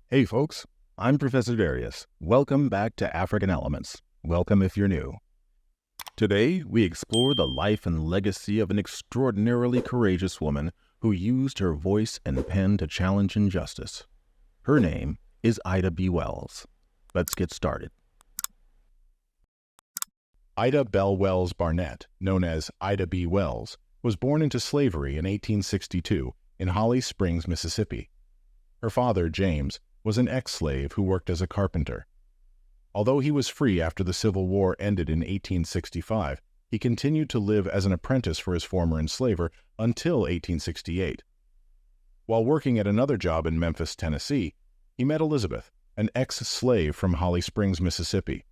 Hey folks, I'm Professor Darius. Welcome back to African Elements. Welcome if you're new. Today, we explore the life and legacy of an extraordinarily courageous woman who used her voice and pen to challenge injustice. Her name is Ida B. Wells. Let's get started. Ida Bell Wells Barnett, known as Ida B. Wells, was born into slavery in 1862 in Holly Springs, Mississippi. Her father, James, was an ex-slave who worked as a carpenter. Although he was free after the Civil War ended in 1865, he continued to live as an apprentice for his former enslaver until 1868. While working at another job in Memphis, Tennessee, he met Elizabeth, an ex-slave from Holly Springs, Mississippi.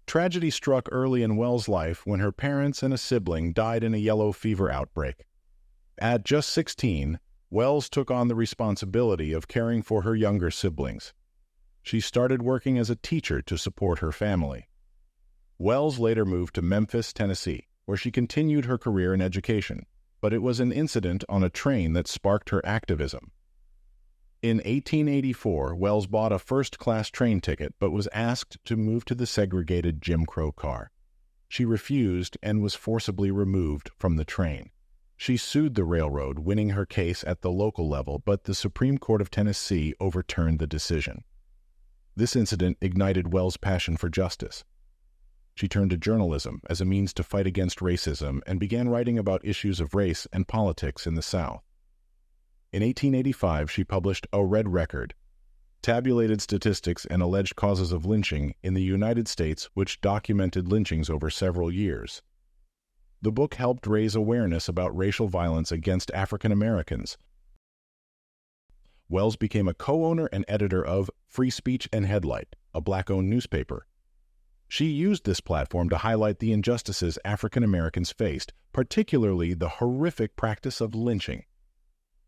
Tragedy struck early in Wells' life when her parents and a sibling died in a yellow fever outbreak. At just 16, Wells took on the responsibility of caring for her younger siblings. She started working as a teacher to support her family. Wells later moved to Memphis, Tennessee, where she continued her career in education, but it was an incident on a train that sparked her activism. In 1884, Wells bought a first-class train ticket but was asked to move to the segregated Jim Crow car. She refused and was forcibly removed from the train. She sued the railroad, winning her case at the local level, but the Supreme Court of Tennessee overturned the decision. This incident ignited Wells' passion for justice. She turned to journalism as a means to fight against racism and began writing about issues of race and politics in the South. In 1885, she published A Red Record, tabulated statistics and alleged causes of lynching in the United States, which documented lynchings over several years. The book helped raise awareness about racial violence against African Americans. Wells became a co-owner and editor of Free Speech and Headlight, a Black-owned newspaper. She used this platform to highlight the injustices African Americans faced, particularly the horrific practice of lynching.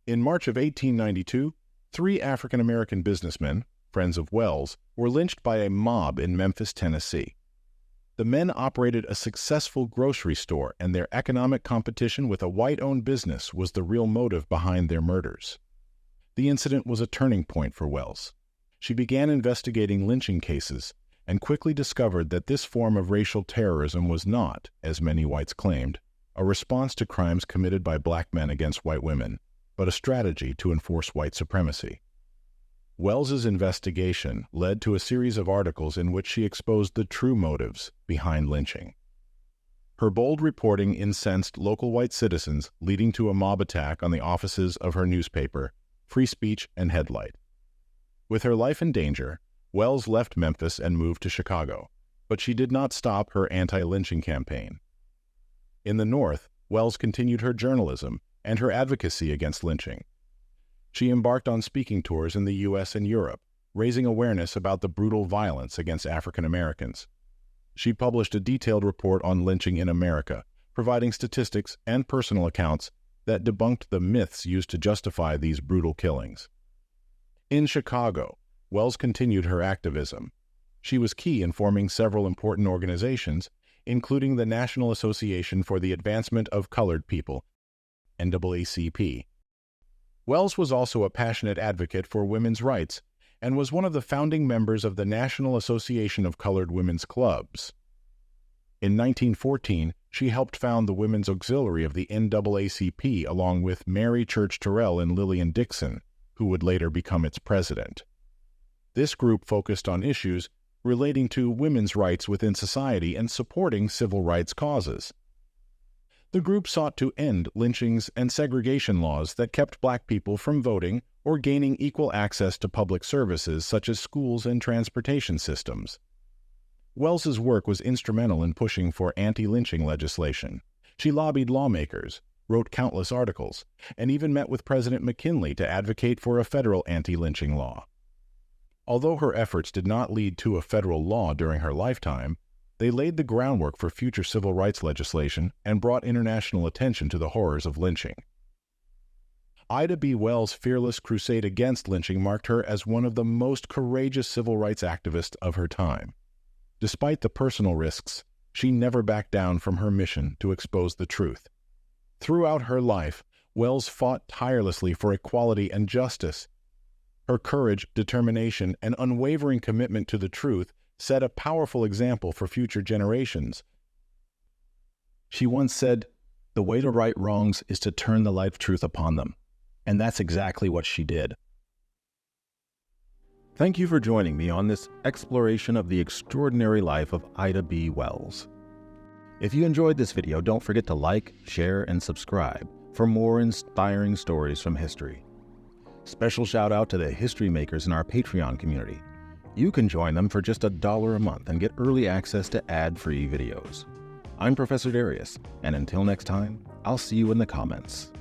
In March of 1892, 3 African American businessmen, friends of Wells, were lynched by a mob in Memphis, Tennessee. The men operated a successful grocery store, and their economic competition with a white-owned business was the real motive behind their murders. The incident was a turning point for Wells. She began investigating lynching cases and quickly discovered that this form of racial terrorism was not, as many whites claimed, a response to crimes committed by black men against white women, but a strategy to enforce white supremacy. Wells's investigation led to a series of articles in which she exposed the true motives behind lynching. Her bold reporting incensed local white citizens, leading to a mob attack on the offices of her newspaper, Free Speech and Headlight. With her life in danger, Wells left Memphis and moved to Chicago, but she did not stop her anti-lynching campaign. In the North, Wells continued her journalism and her advocacy against lynching. She embarked on speaking tours in the U.S. and Europe, raising awareness about the brutal violence against African Americans. She published a detailed report on lynching in America, providing statistics and personal accounts that debunked the myths used to justify these brutal killings. In Chicago, Wells continued her activism. She was key in forming several important organizations, including the National Association for the Advancement of Colored People, NAACP. Wells was also a passionate advocate for women's rights and was one of the founding members of the National Association of Colored Women's Clubs. In 1914, she helped found the Women's Auxiliary of the NAACP along with Mary Church Terrell and Lillian Dixon, who would later become its president. This group focused on issues relating to women's rights within society and supporting civil rights causes. The group sought to end lynchings and segregation laws that kept black people from voting or gaining equal access to public services such as schools and transportation systems. Wells's work was instrumental in pushing for anti-lynching legislation. She lobbied lawmakers, wrote countless articles, and even met with President McKinley to advocate for a federal anti-lynching law. Although her efforts did not lead to a federal law during her lifetime, they laid the groundwork for future civil rights legislation and brought international attention to the horrors of lynching. Ida B. Wells' fearless crusade against lynching marked her as one of the most courageous civil rights activists of her time. Despite the personal risks, she never backed down from her mission to expose the truth. Throughout her life, Wells fought tirelessly for equality and justice. Her courage, determination, and unwavering commitment to the truth set a powerful example for future generations. She once said, "The way to right wrongs is to turn the light of truth upon them." And that's exactly what she did. Thank you for joining me on this exploration of the extraordinary life of Ida B. Wells. If you enjoyed this video, don't forget to like, share, and subscribe for more inspiring stories from history. Special shout out to the history makers in our Patreon community. You can join them for just $1 a month and get early access to ad-free videos. I'm Professor Darius, and until next time, I'll see you in the comments.